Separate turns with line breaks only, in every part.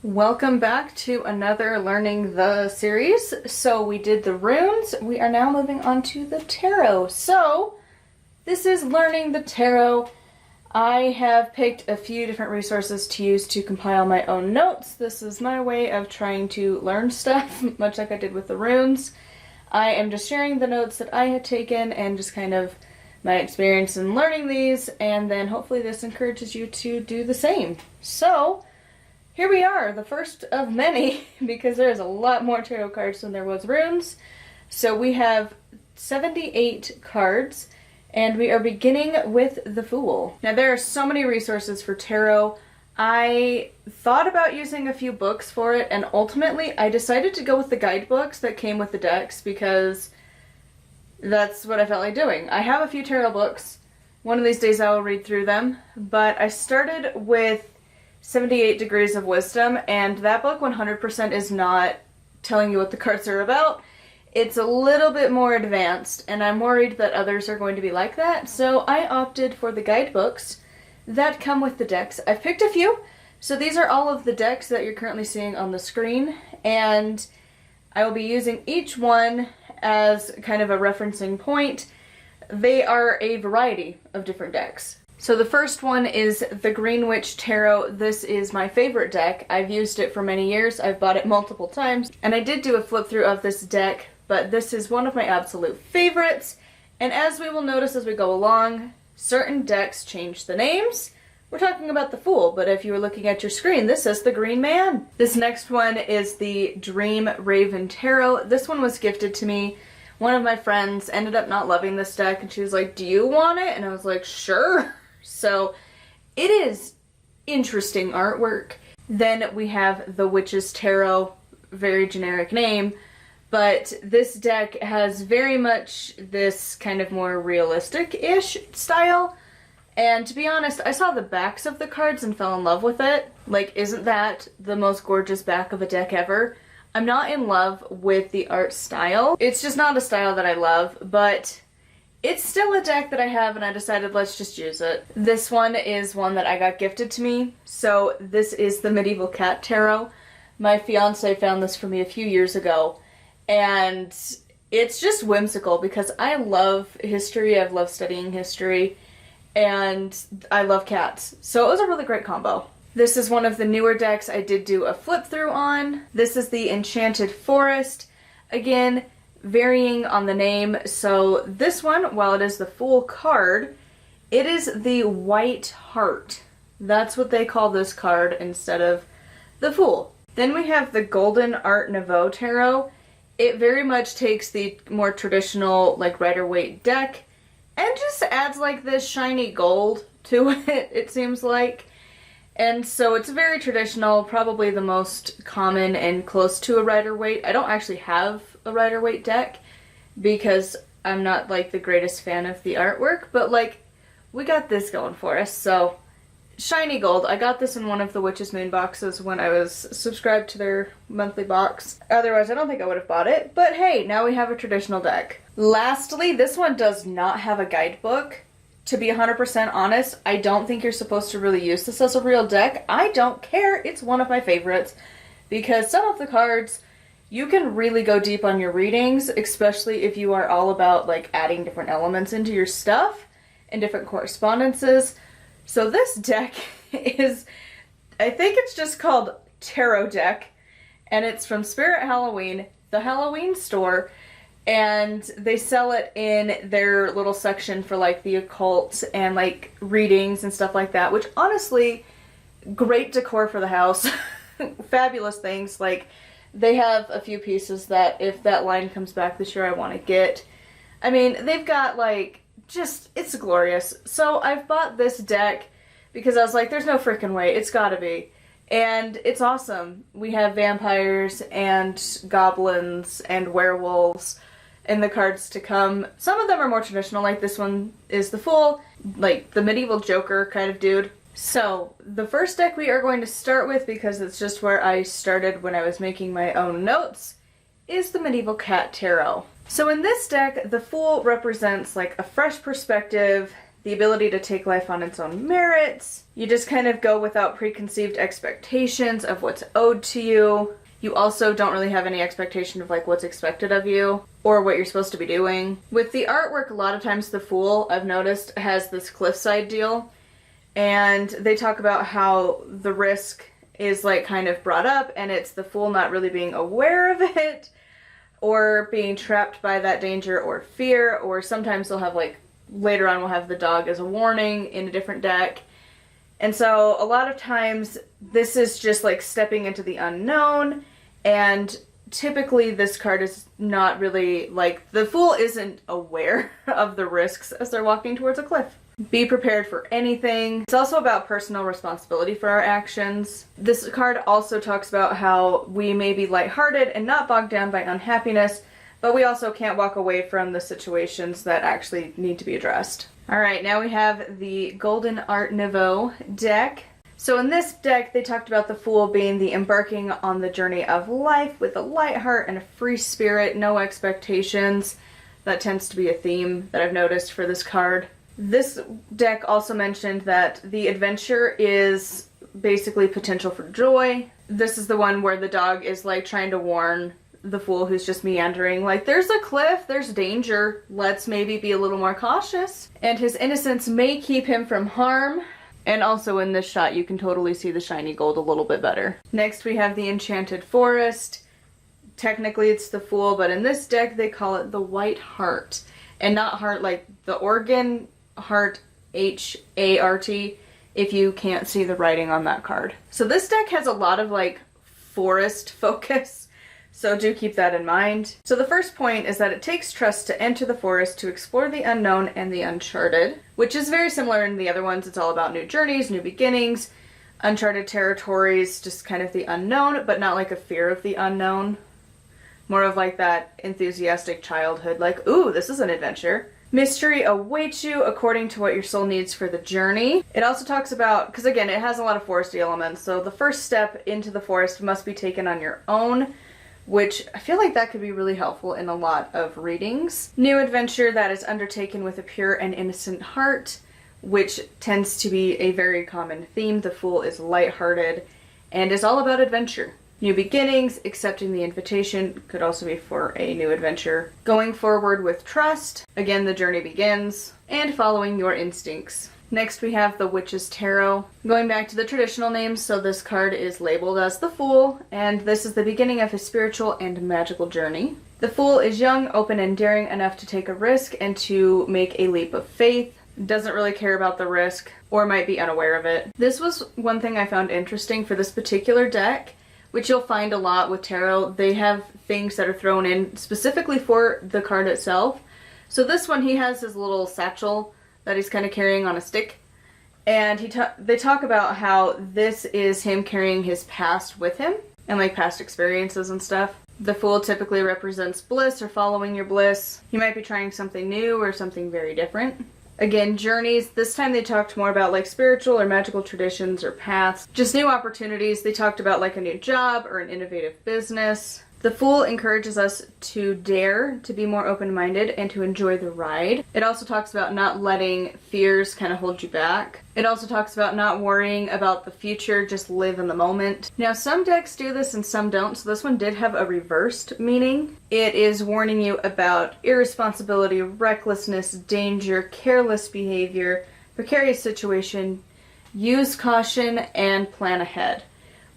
Welcome back to another Learning the series. So we did the runes, we are now moving on to the tarot. So this is Learning the Tarot. I have picked a few different resources to use to compile my own notes. This is my way of trying to learn stuff, much like I did with the runes. I am just sharing the notes that I had taken and just kind of my experience in learning these, and then hopefully this encourages you to do the same. So here we are, the first of many, because there's a lot more tarot cards than there was runes. So we have 78 cards, and we are beginning with the Fool. Now there are so many resources for tarot. I thought about using a few books for it, and ultimately I decided to go with the guidebooks that came with the decks because that's what I felt like doing. I have a few tarot books. One of these days I will read through them, but I started with 78 Degrees of Wisdom, and that book 100% is not telling you what the cards are about. It's a little bit more advanced, and I'm worried that others are going to be like that, so I opted for the guidebooks that come with the decks. I've picked a few, so these are all of the decks that you're currently seeing on the screen, and I will be using each one as kind of a referencing point. They are a variety of different decks. So the first one is the Green Witch Tarot. This is my favorite deck. I've used it for many years. I've bought it multiple times. And I did do a flip through of this deck, but this is one of my absolute favorites. And as we will notice as we go along, certain decks change the names. We're talking about the Fool, but if you were looking at your screen, this says the Green Man. This next one is the Dream Raven Tarot. This one was gifted to me. One of my friends ended up not loving this deck, and she was like, "Do you want it?" And I was like, "Sure." So it is interesting artwork. Then we have the Witch's Tarot, very generic name, but this deck has very much this kind of more realistic-ish style. And to be honest, I saw the backs of the cards and fell in love with it. Like, isn't that the most gorgeous back of a deck ever? I'm not in love with the art style. It's just not a style that I love, but it's still a deck that I have, and I decided let's just use it. This one is one that I got gifted to me. So this is the Medieval Cat Tarot. My fiance found this for me a few years ago, and it's just whimsical because I love history. I've loved studying history, and I love cats. So it was a really great combo. This is one of the newer decks I did do a flip through on. This is the Enchanted Forest. Again, varying on the name. So this one, while it is the Fool card, it is the White Heart. That's what they call this card instead of the Fool. Then we have the Golden Art Nouveau Tarot. It very much takes the more traditional, like, Rider-Waite deck and just adds like this shiny gold to it, it seems like. And so it's very traditional, probably the most common and close to a Rider-Waite. I don't actually have a Rider-Waite deck because I'm not like the greatest fan of the artwork, but like we got this going for us. So shiny gold. I got this in one of the Witch's Moon boxes when I was subscribed to their monthly box. Otherwise, I don't think I would have bought it. But hey, now we have a traditional deck. Lastly, this one does not have a guidebook. To be 100% honest, I don't think you're supposed to really use this as a real deck. I don't care. It's one of my favorites because some of the cards, you can really go deep on your readings, especially if you are all about like adding different elements into your stuff and different correspondences. So this deck is, I think it's just called Tarot Deck, and it's from Spirit Halloween, the Halloween store, and they sell it in their little section for like the occult and like readings and stuff like that, which honestly, great decor for the house. Fabulous things. Like, they have a few pieces that if that line comes back this year I want to get. I mean, they've got like, just, it's glorious. So I've bought this deck because I was like, there's no freaking way, it's gotta be. And it's awesome. We have vampires and goblins and werewolves in the cards to come. Some of them are more traditional, like this one is the Fool, like the medieval Joker kind of dude. So the first deck we are going to start with, because it's just where I started when I was making my own notes, is the Medieval Cat Tarot. So in this deck, the Fool represents like a fresh perspective, the ability to take life on its own merits. You just kind of go without preconceived expectations of what's owed to you. You also don't really have any expectation of like what's expected of you or what you're supposed to be doing. With the artwork, a lot of times the Fool, I've noticed, has this cliffside deal. And they talk about how the risk is like kind of brought up and it's the Fool not really being aware of it or being trapped by that danger or fear, or sometimes they'll have like, later on we'll have the Dog as a warning in a different deck. And so a lot of times this is just like stepping into the unknown, and typically this card is not really like, the Fool isn't aware of the risks as they're walking towards a cliff. Be prepared for anything. It's also about personal responsibility for our actions. This card also talks about how we may be lighthearted and not bogged down by unhappiness, but we also can't walk away from the situations that actually need to be addressed. Alright, now we have the Golden Art Nouveau deck. So in this deck, they talked about the Fool being the embarking on the journey of life with a light heart and a free spirit, no expectations. That tends to be a theme that I've noticed for this card. This deck also mentioned that the adventure is basically potential for joy. This is the one where the Dog is like trying to warn the Fool who's just meandering, like, there's a cliff, there's danger, let's maybe be a little more cautious. And his innocence may keep him from harm. And also in this shot you can totally see the shiny gold a little bit better. Next we have the Enchanted Forest. Technically it's the Fool, but in this deck they call it the White Hart. And not heart like the organ, heart, H-A-R-T, if you can't see the writing on that card. So this deck has a lot of like forest focus, so do keep that in mind. So the first point is that it takes trust to enter the forest to explore the unknown and the uncharted, which is very similar in the other ones. It's all about new journeys, new beginnings, uncharted territories, just kind of the unknown, but not like a fear of the unknown. More of like that enthusiastic childhood, like, ooh, this is an adventure. Mystery awaits you according to what your soul needs for the journey. It also talks about, because again, it has a lot of foresty elements, so the first step into the forest must be taken on your own, which I feel like that could be really helpful in a lot of readings. New adventure that is undertaken with a pure and innocent heart, which tends to be a very common theme. The Fool is lighthearted and is all about adventure. New beginnings, accepting the invitation, could also be for a new adventure. Going forward with trust, again the journey begins, and following your instincts. Next we have the Witch's Tarot. Going back to the traditional names, so this card is labeled as the Fool, and this is the beginning of his spiritual and magical journey. The Fool is young, open, and daring enough to take a risk and to make a leap of faith. Doesn't really care about the risk, or might be unaware of it. This was one thing I found interesting for this particular deck, which you'll find a lot with tarot. They have things that are thrown in specifically for the card itself. So this one, he has his little satchel that he's kind of carrying on a stick. And they talk about how this is him carrying his past with him, and like past experiences and stuff. The Fool typically represents bliss or following your bliss. You might be trying something new or something very different. Again, journeys. This time they talked more about like spiritual or magical traditions or paths. Just new opportunities. They talked about like a new job or an innovative business. The Fool encourages us to dare, to be more open-minded, and to enjoy the ride. It also talks about not letting fears kind of hold you back. It also talks about not worrying about the future, just live in the moment. Now some decks do this and some don't, so this one did have a reversed meaning. It is warning you about irresponsibility, recklessness, danger, careless behavior, precarious situation, use caution, and plan ahead.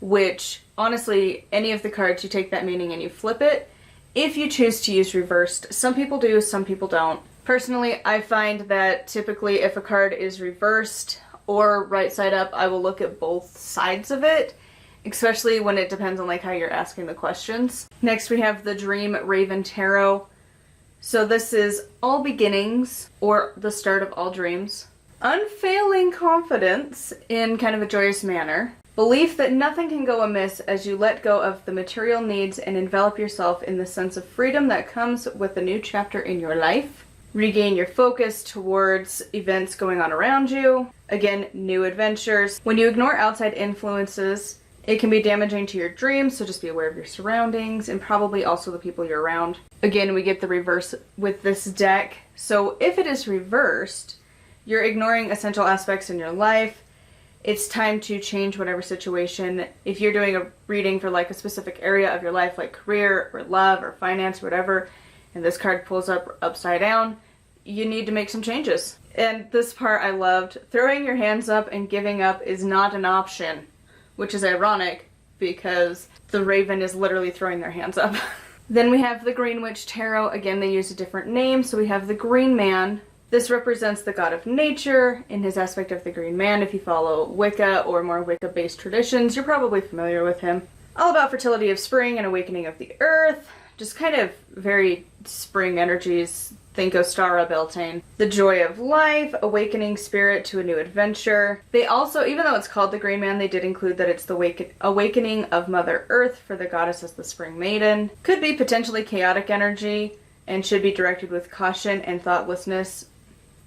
Which, honestly, any of the cards, you take that meaning and you flip it, if you choose to use reversed. Some people do, some people don't. Personally, I find that typically if a card is reversed or right side up, I will look at both sides of it, especially when it depends on like how you're asking the questions. Next we have the Dream Raven Tarot. So this is all beginnings, or the start of all dreams. Unfailing confidence in kind of a joyous manner. Belief that nothing can go amiss as you let go of the material needs and envelop yourself in the sense of freedom that comes with a new chapter in your life. Regain your focus towards events going on around you. Again, new adventures. When you ignore outside influences, it can be damaging to your dreams, so just be aware of your surroundings and probably also the people you're around. Again, we get the reverse with this deck. So if it is reversed, you're ignoring essential aspects in your life. It's time to change whatever situation. If you're doing a reading for like a specific area of your life, like career or love or finance, whatever, and this card pulls up upside down, you need to make some changes. And this part I loved. Throwing your hands up and giving up is not an option, which is ironic because the raven is literally throwing their hands up. Then we have the Green Witch Tarot. Again, they use a different name. So we have the Green Man. This represents the god of nature in his aspect of the Green Man. If you follow Wicca or more Wicca-based traditions, you're probably familiar with him. All about fertility of spring and awakening of the earth. Just kind of very spring energies. Think Ostara Beltane. The joy of life, awakening spirit to a new adventure. They also, even though it's called the Green Man, they did include that it's the awakening of Mother Earth for the goddess as the Spring Maiden. Could be potentially chaotic energy and should be directed with caution and thoughtlessness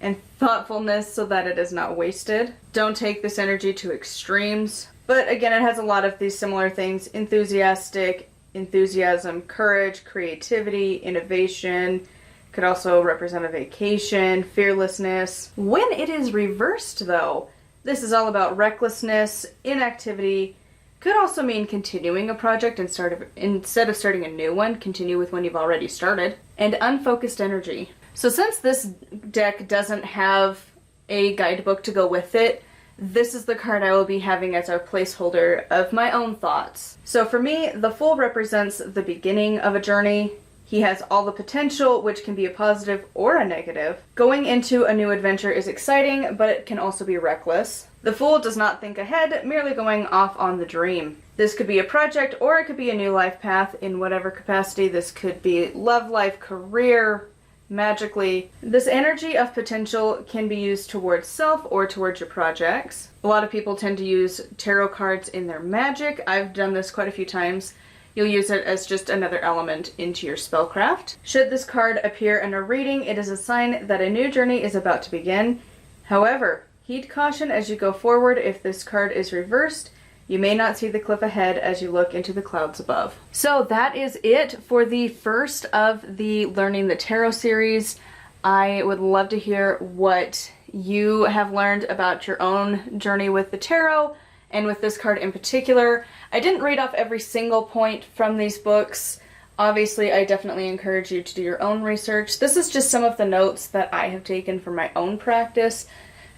and thoughtfulness so that it is not wasted. Don't take this energy to extremes. But again, it has a lot of these similar things. Enthusiastic, enthusiasm, courage, creativity, innovation. Could also represent a vacation, fearlessness. When it is reversed though, this is all about recklessness, inactivity. Could also mean continuing a project instead of starting a new one, continue with one you've already started. And unfocused energy. So since this deck doesn't have a guidebook to go with it, this is the card I will be having as our placeholder of my own thoughts. So for me, the Fool represents the beginning of a journey. He has all the potential, which can be a positive or a negative. Going into a new adventure is exciting, but it can also be reckless. The Fool does not think ahead, merely going off on the dream. This could be a project or it could be a new life path in whatever capacity. This could be love life, career, magically. This energy of potential can be used towards self or towards your projects. A lot of people tend to use tarot cards in their magic. I've done this quite a few times. You'll use it as just another element into your spellcraft. Should this card appear in a reading, it is a sign that a new journey is about to begin. However, heed caution as you go forward. If this card is reversed, you may not see the cliff ahead as you look into the clouds above. So that is it for the first of the Learning the Tarot series. I would love to hear what you have learned about your own journey with the tarot and with this card in particular. I didn't read off every single point from these books. Obviously, I definitely encourage you to do your own research. This is just some of the notes that I have taken for my own practice.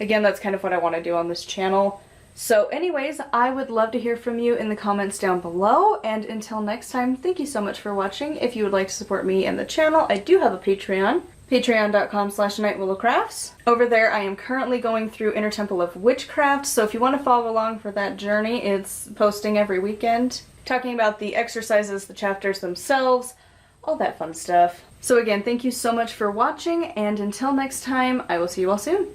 Again, that's kind of what I want to do on this channel. So anyways, I would love to hear from you in the comments down below, and until next time, thank you so much for watching. If you would like to support me and the channel, I do have a Patreon, patreon.com/nightwillowcrafts. Over there, I am currently going through Inner Temple of Witchcraft, so if you want to follow along for that journey, it's posting every weekend, talking about the exercises, the chapters themselves, all that fun stuff. So again, thank you so much for watching, and until next time, I will see you all soon.